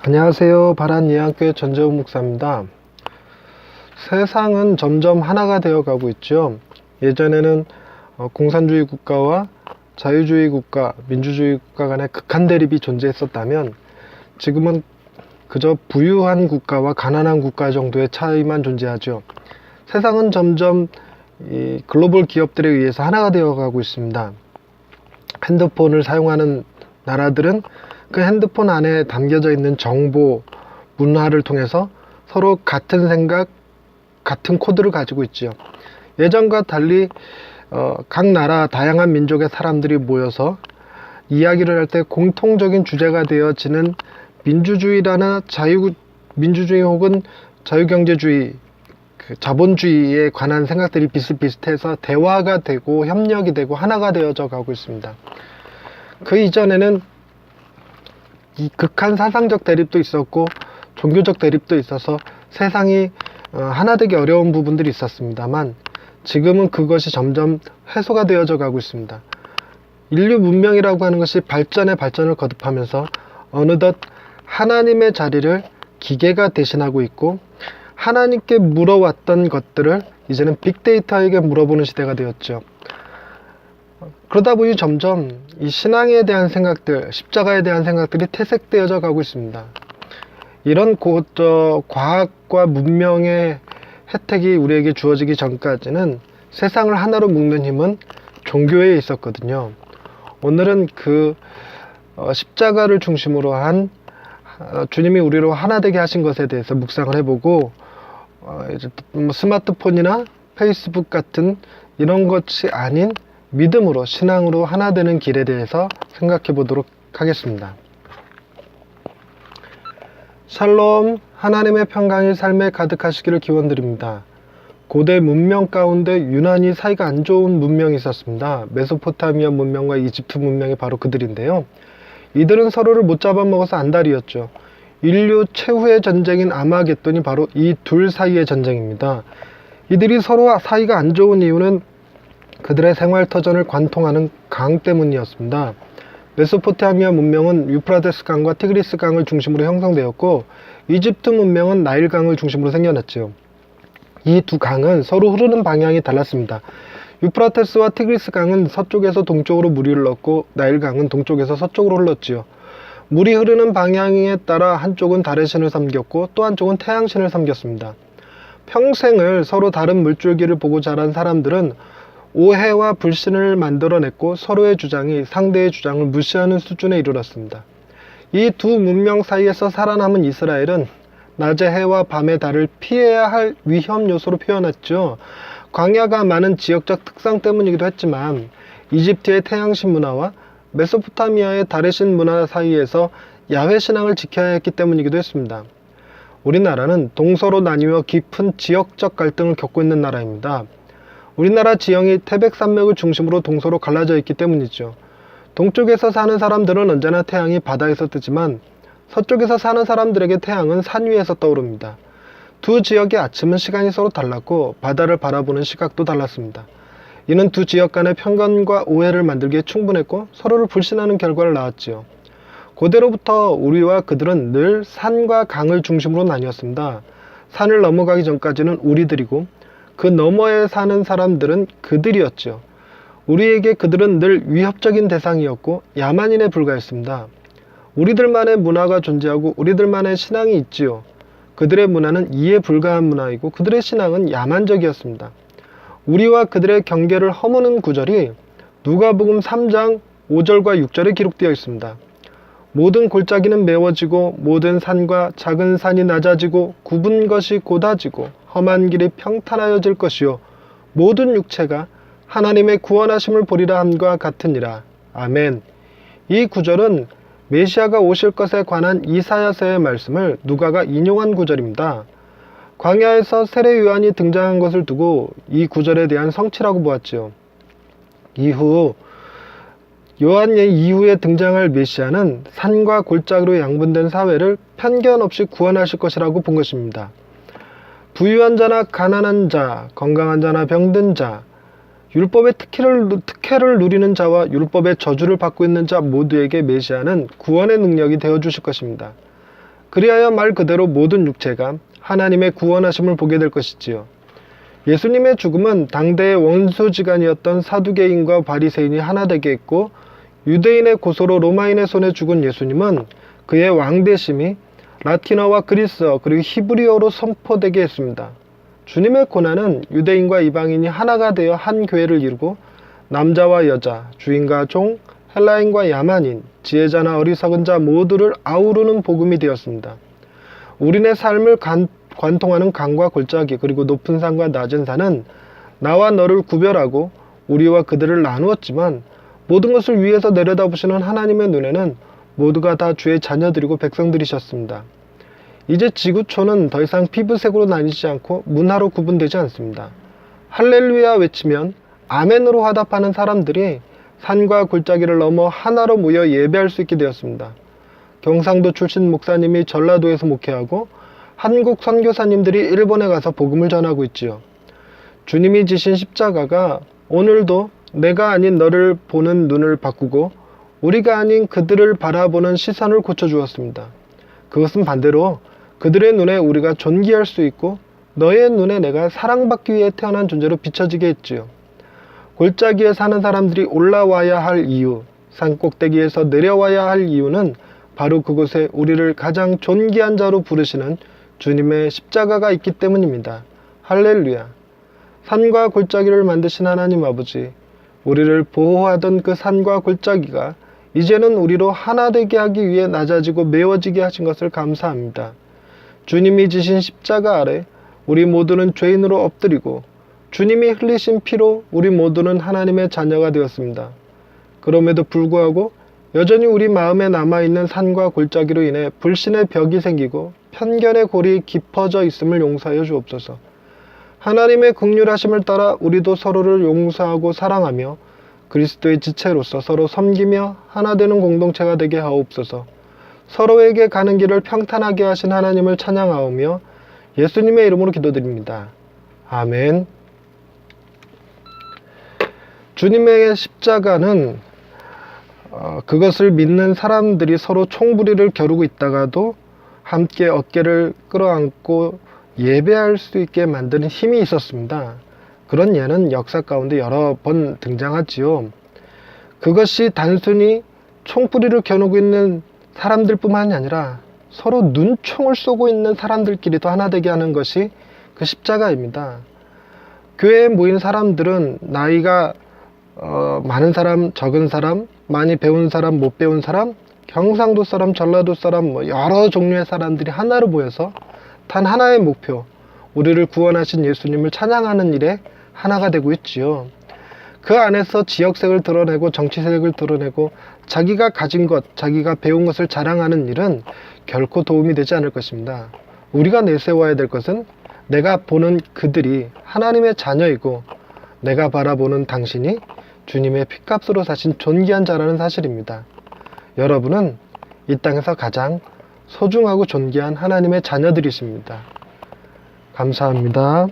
안녕하세요. 바란예안교회 전재훈 목사입니다. 세상은 점점 하나가 되어 가고 있죠. 예전에는 공산주의 국가와 자유주의 국가, 민주주의 국가 간의 극한 대립이 존재했었다면 지금은 그저 부유한 국가와 가난한 국가 정도의 차이만 존재하죠. 세상은 점점 이 글로벌 기업들에 의해서 하나가 되어 가고 있습니다. 핸드폰을 사용하는 나라들은 그 핸드폰 안에 담겨져 있는 정보, 문화를 통해서 서로 같은 생각, 같은 코드를 가지고 있지요. 예전과 달리 각 나라 다양한 민족의 사람들이 모여서 이야기를 할 때 공통적인 주제가 되어지는 민주주의라나 민주주의 혹은 자유경제주의, 자본주의에 관한 생각들이 비슷비슷해서 대화가 되고 협력이 되고 하나가 되어져 가고 있습니다. 그 이전에는 이 극한 사상적 대립도 있었고 종교적 대립도 있어서 세상이 하나 되기 어려운 부분들이 있었습니다만 지금은 그것이 점점 해소가 되어져 가고 있습니다. 인류 문명이라고 하는 것이 발전에 발전을 거듭하면서 어느덧 하나님의 자리를 기계가 대신하고 있고 하나님께 물어왔던 것들을 이제는 빅데이터에게 물어보는 시대가 되었죠. 그러다 보니 점점 이 신앙에 대한 생각들, 십자가에 대한 생각들이 퇴색되어져 가고 있습니다. 이런 과학과 문명의 혜택이 우리에게 주어지기 전까지는 세상을 하나로 묶는 힘은 종교에 있었거든요. 오늘은 그 십자가를 중심으로 한 주님이 우리로 하나 되게 하신 것에 대해서 묵상을 해보고 스마트폰이나 페이스북 같은 이런 것이 아닌 믿음으로, 신앙으로 하나 되는 길에 대해서 생각해 보도록 하겠습니다. 샬롬, 하나님의 평강이 삶에 가득하시기를 기원드립니다. 고대 문명 가운데 유난히 사이가 안 좋은 문명이 있었습니다. 메소포타미아 문명과 이집트 문명이 바로 그들인데요. 이들은 서로를 못 잡아먹어서 안달이었죠. 인류 최후의 전쟁인 아마겟돈이 바로 이 둘 사이의 전쟁입니다. 이들이 서로 사이가 안 좋은 이유는 그들의 생활터전을 관통하는 강 때문이었습니다. 메소포타미아 문명은 유프라테스 강과 티그리스 강을 중심으로 형성되었고 이집트 문명은 나일 강을 중심으로 생겨났죠. 이 두 강은 서로 흐르는 방향이 달랐습니다. 유프라테스와 티그리스 강은 서쪽에서 동쪽으로 물이 흘렀고 나일 강은 동쪽에서 서쪽으로 흘렀지요. 물이 흐르는 방향에 따라 한쪽은 달의 신을 섬겼고 또 한쪽은 태양신을 섬겼습니다. 평생을 서로 다른 물줄기를 보고 자란 사람들은 오해와 불신을 만들어냈고 서로의 주장이 상대의 주장을 무시하는 수준에 이르렀습니다. 이 두 문명 사이에서 살아남은 이스라엘은 낮의 해와 밤의 달을 피해야 할 위험 요소로 표현했죠. 광야가 많은 지역적 특성 때문이기도 했지만 이집트의 태양신 문화와 메소포타미아의 달의 신 문화 사이에서 야훼 신앙을 지켜야 했기 때문이기도 했습니다. 우리나라는 동서로 나뉘어 깊은 지역적 갈등을 겪고 있는 나라입니다. 우리나라 지형이 태백산맥을 중심으로 동서로 갈라져 있기 때문이죠. 동쪽에서 사는 사람들은 언제나 태양이 바다에서 뜨지만 서쪽에서 사는 사람들에게 태양은 산 위에서 떠오릅니다. 두 지역의 아침은 시간이 서로 달랐고 바다를 바라보는 시각도 달랐습니다. 이는 두 지역 간의 편견과 오해를 만들기에 충분했고 서로를 불신하는 결과를 낳았지요. 고대로부터 우리와 그들은 늘 산과 강을 중심으로 나뉘었습니다. 산을 넘어가기 전까지는 우리들이고 그 너머에 사는 사람들은 그들이었죠. 우리에게 그들은 늘 위협적인 대상이었고 야만인에 불과했습니다. 우리들만의 문화가 존재하고 우리들만의 신앙이 있지요. 그들의 문화는 이해 불가한 문화이고 그들의 신앙은 야만적이었습니다. 우리와 그들의 경계를 허무는 구절이 누가복음 3장 5절과 6절에 기록되어 있습니다. 모든 골짜기는 메워지고 모든 산과 작은 산이 낮아지고 굽은 것이 곧아지고 험한 길이 평탄하여질 것이요 모든 육체가 하나님의 구원하심을 보리라 함과 같으니라. 아멘. 이 구절은 메시아가 오실 것에 관한 이사야서의 말씀을 누가가 인용한 구절입니다. 광야에서 세례 요한이 등장한 것을 두고 이 구절에 대한 성취라고 보았지요. 이후 요한의 이후에 등장할 메시아는 산과 골짜기로 양분된 사회를 편견 없이 구원하실 것이라고 본 것입니다. 부유한 자나 가난한 자, 건강한 자나 병든 자, 율법의 특혜를 누리는 자와 율법의 저주를 받고 있는 자 모두에게 메시아는 구원의 능력이 되어주실 것입니다. 그리하여 말 그대로 모든 육체가 하나님의 구원하심을 보게 될 것이지요. 예수님의 죽음은 당대의 원수지간이었던 사두개인과 바리새인이 하나 되게 했고, 유대인의 고소로 로마인의 손에 죽은 예수님은 그의 왕대심이 라틴어와 그리스어 그리고 히브리어로 선포되게 했습니다. 주님의 고난은 유대인과 이방인이 하나가 되어 한 교회를 이루고 남자와 여자, 주인과 종, 헬라인과 야만인, 지혜자나 어리석은 자 모두를 아우르는 복음이 되었습니다. 우리네 삶을 관통하는 강과 골짜기 그리고 높은 산과 낮은 산은 나와 너를 구별하고 우리와 그들을 나누었지만, 모든 것을 위에서 내려다보시는 하나님의 눈에는 모두가 다 주의 자녀들이고 백성들이셨습니다. 이제 지구촌은 더 이상 피부색으로 나뉘지 않고 문화로 구분되지 않습니다. 할렐루야 외치면 아멘으로 화답하는 사람들이 산과 골짜기를 넘어 하나로 모여 예배할 수 있게 되었습니다. 경상도 출신 목사님이 전라도에서 목회하고 한국 선교사님들이 일본에 가서 복음을 전하고 있지요. 주님이 지신 십자가가 오늘도 내가 아닌 너를 보는 눈을 바꾸고 우리가 아닌 그들을 바라보는 시선을 고쳐주었습니다. 그것은 반대로 그들의 눈에 우리가 존귀할 수 있고 너의 눈에 내가 사랑받기 위해 태어난 존재로 비춰지게 했지요. 골짜기에 사는 사람들이 올라와야 할 이유, 산 꼭대기에서 내려와야 할 이유는 바로 그곳에 우리를 가장 존귀한 자로 부르시는 주님의 십자가가 있기 때문입니다. 할렐루야. 산과 골짜기를 만드신 하나님 아버지, 우리를 보호하던 그 산과 골짜기가 이제는 우리로 하나 되게 하기 위해 낮아지고 메워지게 하신 것을 감사합니다. 주님이 지신 십자가 아래 우리 모두는 죄인으로 엎드리고 주님이 흘리신 피로 우리 모두는 하나님의 자녀가 되었습니다. 그럼에도 불구하고 여전히 우리 마음에 남아있는 산과 골짜기로 인해 불신의 벽이 생기고 편견의 골이 깊어져 있음을 용서하여 주옵소서. 하나님의 긍휼하심을 따라 우리도 서로를 용서하고 사랑하며 그리스도의 지체로서 서로 섬기며 하나 되는 공동체가 되게 하옵소서. 서로에게 가는 길을 평탄하게 하신 하나님을 찬양하오며 예수님의 이름으로 기도드립니다. 아멘. 주님의 십자가는 그것을 믿는 사람들이 서로 총부리를 겨루고 있다가도 함께 어깨를 끌어안고 예배할 수 있게 만드는 힘이 있었습니다. 그런 예는 역사 가운데 여러 번 등장하지요. 그것이 단순히 총부리를 겨누고 있는 사람들뿐만이 아니라 서로 눈총을 쏘고 있는 사람들끼리도 하나 되게 하는 것이 그 십자가입니다. 교회에 모인 사람들은 나이가 많은 사람, 적은 사람, 많이 배운 사람, 못 배운 사람, 경상도 사람, 전라도 사람, 여러 종류의 사람들이 하나로 모여서 단 하나의 목표, 우리를 구원하신 예수님을 찬양하는 일에 하나가 되고 있지요. 그 안에서 지역색을 드러내고 정치색을 드러내고 자기가 가진 것, 자기가 배운 것을 자랑하는 일은 결코 도움이 되지 않을 것입니다. 우리가 내세워야 될 것은 내가 보는 그들이 하나님의 자녀이고 내가 바라보는 당신이 주님의 핏값으로 사신 존귀한 자라는 사실입니다. 여러분은 이 땅에서 가장 소중하고 존귀한 하나님의 자녀들이십니다. 감사합니다.